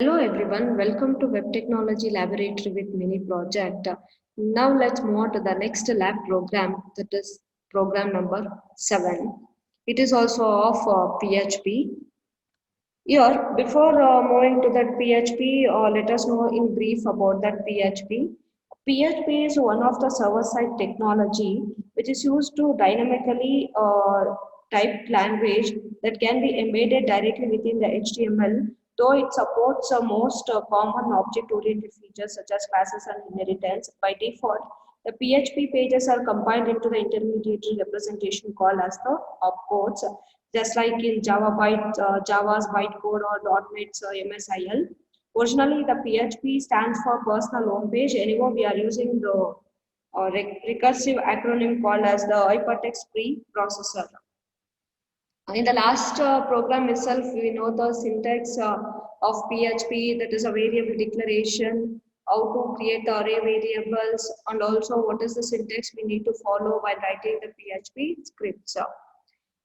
Hello everyone, welcome to Web Technology Laboratory with Mini Project. Now let's move on to the next lab program, that is program number 7. It is also of PHP. Here, before moving to that PHP, let us know in brief about that PHP. PHP is one of the server-side technology which is used to dynamically type language that can be embedded directly within the HTML, though it supports most common object-oriented features such as classes and inheritance. By default, the PHP pages are compiled into the intermediary representation called as the opcodes, just like in Java's bytecode or .NET's MSIL. Originally, the PHP stands for personal home page. Anyway, we are using the recursive acronym called as the hypertext preprocessor. In the last program itself, we know the syntax of PHP, that is a variable declaration, how to create the array variables, and also what is the syntax we need to follow while writing the PHP scripts.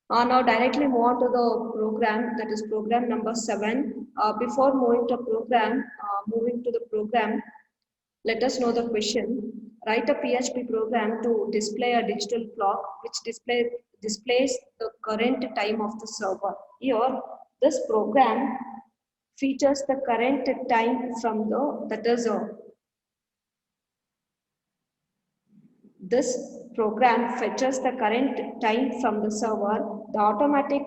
Now directly move on to the program, that is program number 7. Before moving to the program, let us know the question. Write a PHP program to display a digital clock which displays the current time of the server. Here, this program features the current time from the, that is This program fetches the current time from the server. The automatic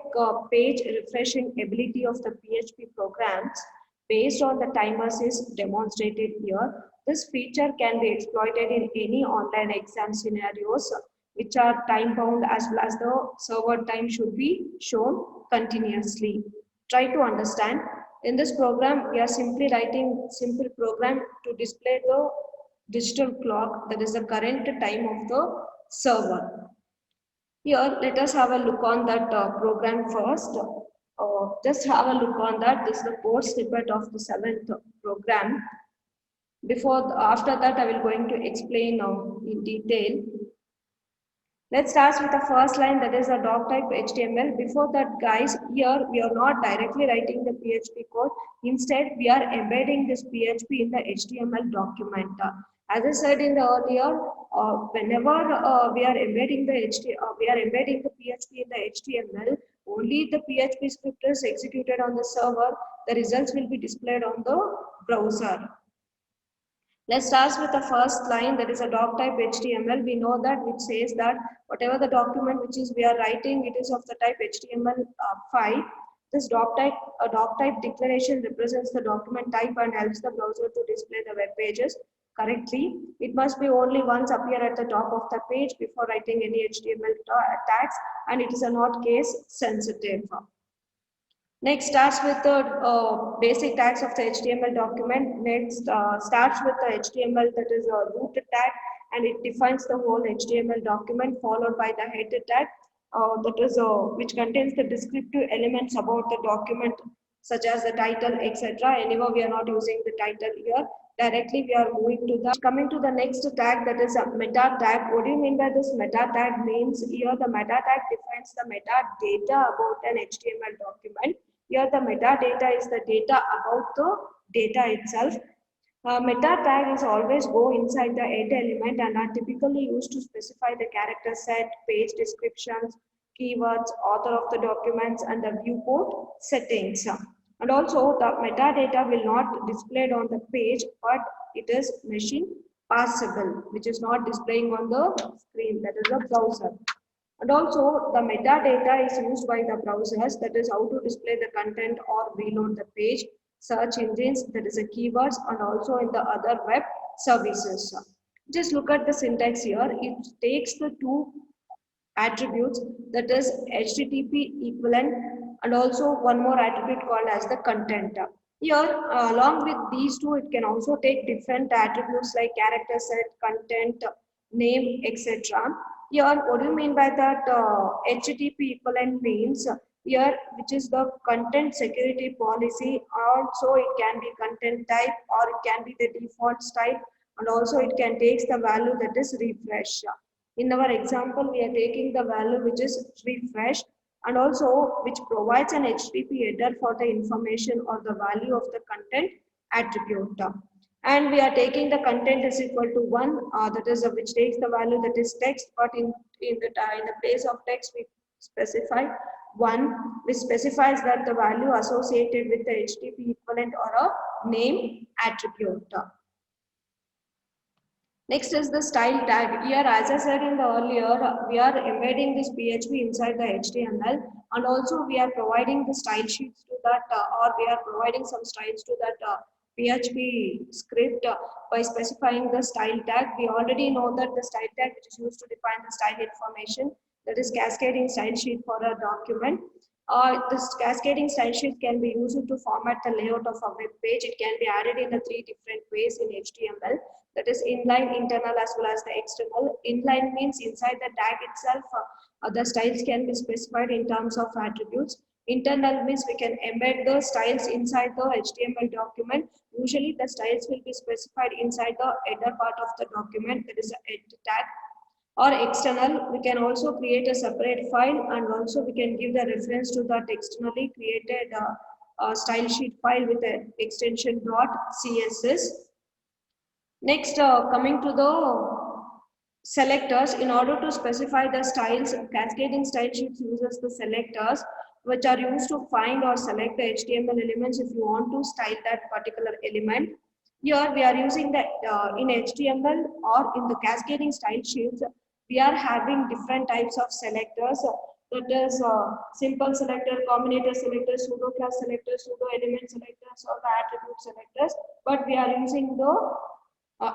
page refreshing ability of the PHP programs based on the timers is demonstrated here. This feature can be exploited in any online exam scenarios which are time bound, as well as the server time should be shown continuously. Try to understand. In this program, we are simply writing simple program to display the digital clock, that is the current time of the server. Here, let us have a look on that program first. Just have a look on that. This is the code snippet of the 7th program. After that, I will going to explain in detail. Let's start with the first line, that is a doc type HTML. Before that, guys, here we are not directly writing the PHP code. Instead, we are embedding this PHP in the HTML document. As I said in the earlier, whenever we are embedding the PHP in the HTML. Only the PHP script is executed on the server. The results will be displayed on the browser. Let's start with the first line, that is a doc type HTML. We know that which says that whatever the document which is we are writing, it is of the type HTML5. This doc type declaration represents the document type and helps the browser to display the web pages correctly. It must be only once appear at the top of the page before writing any HTML tags, and it is a not case sensitive. Next starts with the basic tags of the HTML document. Next starts with the HTML, that is a root tag, and it defines the whole HTML document, followed by the header tag, that is which contains the descriptive elements about the document, such as the title, etc. Anyway, we are not using the title here. Directly we are moving to the coming to the next tag, that is a meta tag. What do you mean by this meta tag? Means here the meta tag defines the metadata about an HTML document. Here the metadata is the data about the data itself. Meta tag is always go inside the head element and are typically used to specify the character set, page descriptions, keywords, author of the documents, and the viewport settings. And also the metadata will not displayed on the page, but it is machine passable, which is not displaying on the screen, that is a browser. And also the metadata is used by the browsers, that is how to display the content or reload the page, search engines, that is a keywords, and also in the other web services. Just look at the syntax here. It takes the two attributes, that is HTTP equivalent, and also one more attribute called as the content. Here, along with these two, it can also take different attributes like character set, content, name, etc. Here, what do you mean by that? HTTP equivalent means here, which is the content security policy. Also, it can be content type or it can be the default type, and also it can take the value that is refresh. In our example, we are taking the value which is refresh, and also which provides an HTTP header for the information or the value of the content attribute. And we are taking the content is equal to 1, that is which takes the value that is text, but in the place of text we specify 1, which specifies that the value associated with the HTTP equivalent or a name attribute. Next is the style tag. Here, as I said in the earlier, we are embedding this PHP inside the HTML, and also we are providing the style sheets to that, or we are providing some styles to that PHP script by specifying the style tag. We already know that the style tag, which is used to define the style information, that is cascading style sheet for a document. This cascading style sheet can be used to format the layout of a web page. It can be added in the 3 different ways in HTML. That is inline, internal, as well as the external. Inline means inside the tag itself, the styles can be specified in terms of attributes. Internal means we can embed the styles inside the HTML document. Usually the styles will be specified inside the header part of the document, that is a head tag. Or external, we can also create a separate file, and also we can give the reference to that externally created style sheet file with the extension .css. Next, coming to the selectors, in order to specify the styles, cascading style sheets uses the selectors, which are used to find or select the HTML elements if you want to style that particular element. Here we are using the in HTML or in the cascading style sheets, we are having different types of selectors. That is simple selector, combinator selector, pseudo class selector, pseudo element selectors, or the attribute selectors. But we are using the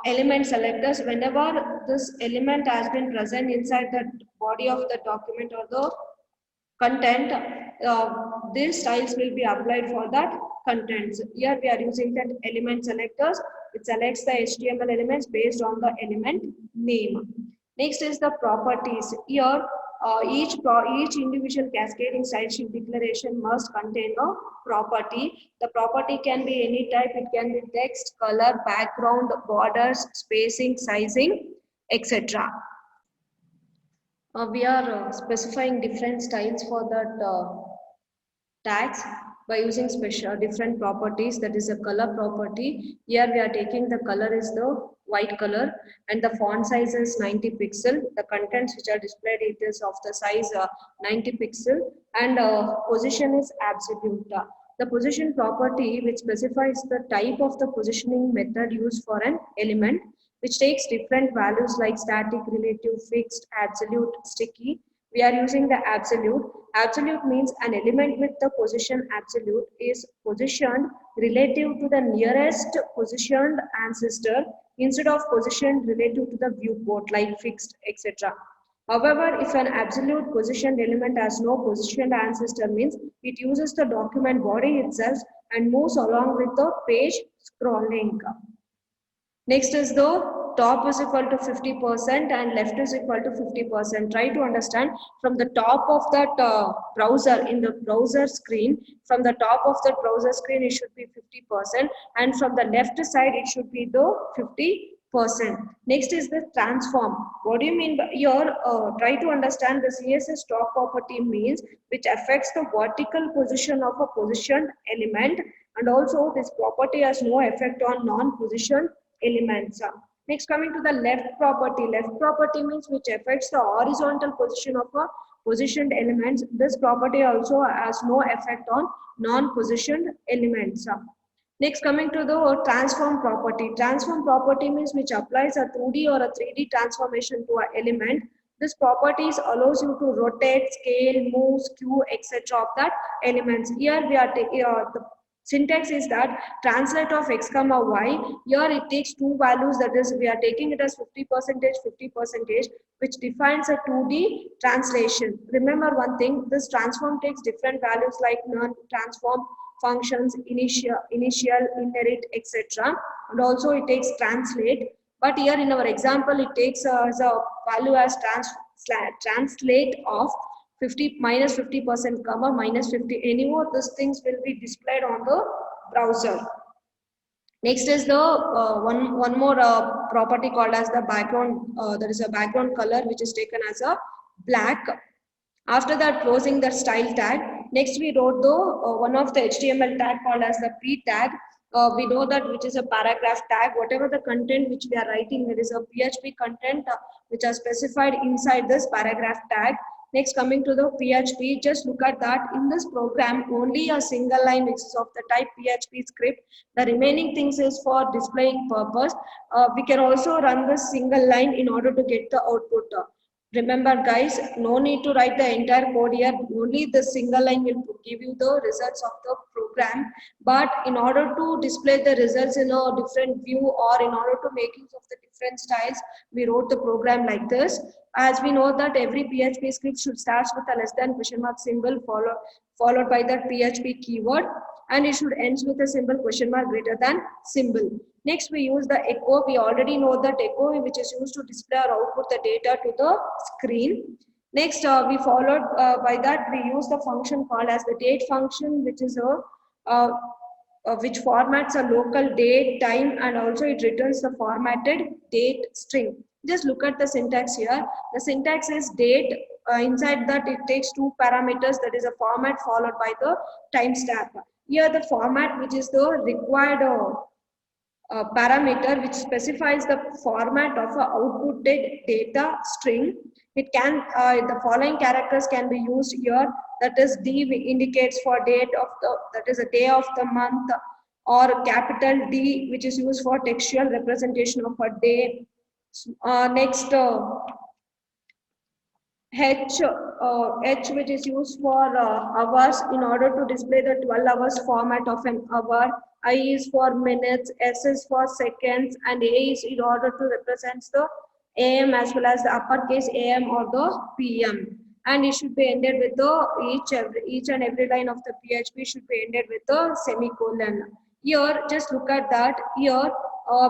element selectors whenever this element has been present inside the body of the document or the content. These styles will be applied for that contents. Here we are using that element selectors. It selects the HTML elements based on the element name. Next is the properties. Here each individual cascading style sheet declaration must contain a property. The property can be any type. It can be text, color, background, borders, spacing, sizing, etc. We are specifying different styles for that tags by using special different properties. That is a color property. Here we are taking the color is the white color, and the font size is 90 pixel. The contents which are displayed it is of the size 90 pixel, and position is absolute. The position property, which specifies the type of the positioning method used for an element, which takes different values like static, relative, fixed, absolute, sticky. We are using the absolute. Absolute means an element with the position absolute is positioned relative to the nearest positioned ancestor instead of positioned relative to the viewport like fixed, etc. However, if an absolute positioned element has no positioned ancestor, means it uses the document body itself and moves along with the page scrolling. Next is the top is equal to 50% and left is equal to 50%. Try to understand from the top of that browser, in the browser screen, from the top of the browser screen it should be 50%, and from the left side it should be the 50%. Next is the transform. What do you mean by here? Try to understand the CSS top property means which affects the vertical position of a positioned element, and also this property has no effect on non-positioned elements. Next, coming to the left property. Left property means which affects the horizontal position of a positioned elements. This property also has no effect on non-positioned elements. Next, coming to the transform property. Transform property means which applies a 2D or a 3D transformation to an element. This properties allows you to rotate, scale, move, skew, etc. of that elements. Here we are taking the syntax is that translate of x comma y. Here it takes two values, that is we are taking it as 50%, 50%, which defines a 2D translation. Remember one thing, this transform takes different values like non, transform, functions, initial, inherit, etc. And also it takes translate. But here in our example, it takes as a value as translate of 50 minus 50% comma minus 50. Any more these things will be displayed on the browser. Next is the one more property called as the background. There is a background color which is taken as a black. After that, closing the style tag. Next, we wrote the one of the HTML tag called as the p tag. We know that which is a paragraph tag. Whatever the content which we are writing, there is a PHP content which are specified inside this paragraph tag. Next, coming to the PHP, just look at that. In this program, only a single line which is of the type PHP script. The remaining things is for displaying purpose. We can also run this single line in order to get the output. Remember guys, no need to write the entire code here. Only the single line will give you the results of the program. But in order to display the results in a different view, or in order to make use of the different styles, we wrote the program like this. As we know that every PHP script should start with a less than question mark symbol followed by that PHP keyword, and it should end with a symbol question mark greater than symbol. Next, we use the echo. We already know that echo, which is used to display or output the data to the screen. Next, we followed by that, we use the function called as the date function, which is which formats a local date, time, and also it returns the formatted date string. Just look at the syntax here. The syntax is date. Inside that, it takes two parameters, that is a format followed by the timestamp. Here, the format, which is the required parameter which specifies the format of a outputted data string. It can the following characters can be used here. That is D indicates for date of the, that is a day of the month, or capital D which is used for textual representation of a day. Next, H which is used for hours in order to display the 12 hours format of an hour. I is for minutes, S is for seconds, and A is in order to represent the AM as well as the uppercase AM or the PM. And it should be ended with the each and every line of the PHP should be ended with a semicolon. Here, just look at that. Here,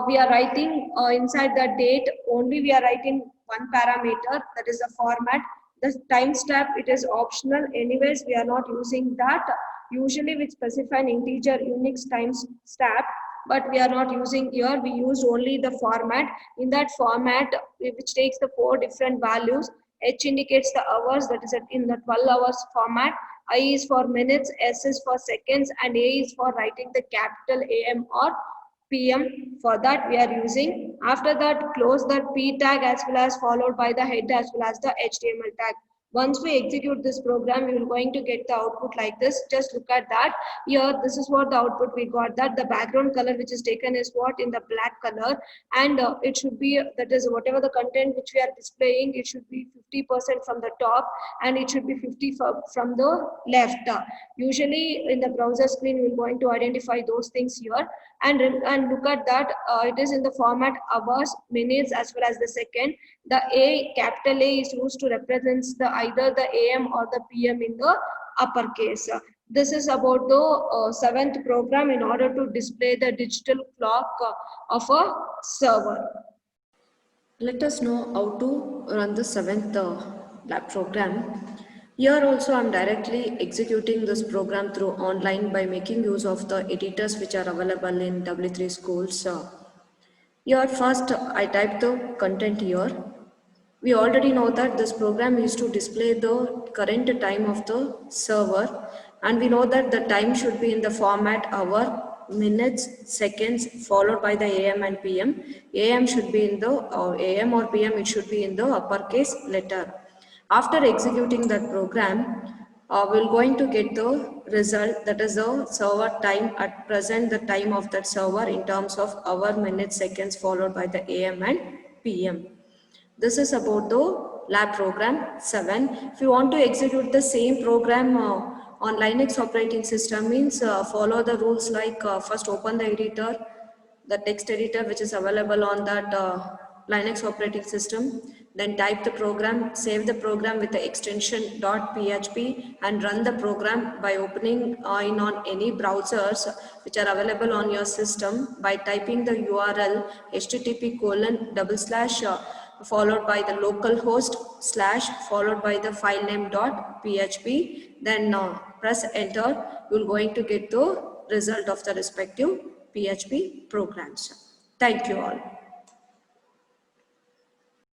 we are writing inside the date only. We are writing one parameter, that is the format. The timestamp, it is optional. Anyways, we are not using that. Usually, we specify an integer Unix timestamp, but we are not using here. We use only the format. In that format, which takes the 4 different values. H indicates the hours, that is in the 12 hours format. I is for minutes, S is for seconds, and A is for writing the capital AM or PM. For that we are using. After that, close that P tag as well as followed by the head as well as the HTML tag. Once we execute this program, we will going to get the output like this. Just look at that. Here, this is what the output we got. That the background color which is taken is what, in the black color, and it should be, that is whatever the content which we are displaying, it should be 50% from the top and it should be 50 from the left. Usually in the browser screen, we are going to identify those things here, and look at that. It is in the format hours, minutes as well as the second. The A, capital A, is used to represent either the AM or the PM in the uppercase. This is about the 7th program in order to display the digital clock of a server. Let us know how to run the 7th lab program. Here also I am directly executing this program through online by making use of the editors which are available in W3 Schools. Here first I type the content here. We already know that this program is to display the current time of the server, and we know that the time should be in the format hour, minutes, seconds, followed by the AM and PM. AM should be in the AM or PM, it should be in the uppercase letter. After executing that program, we're going to get the result, that is the server time at present, the time of that server in terms of hour, minutes, seconds, followed by the AM and PM. This is about the lab program 7. If you want to execute the same program on Linux operating system, means follow the rules like first open the editor, the text editor which is available on that Linux operating system. Then type the program, save the program with the extension .php and run the program by opening in on any browsers which are available on your system by typing the URL http:// followed by the localhost / followed by the file name .php. Then press enter. You're going to get the result of the respective PHP programs. Thank you all.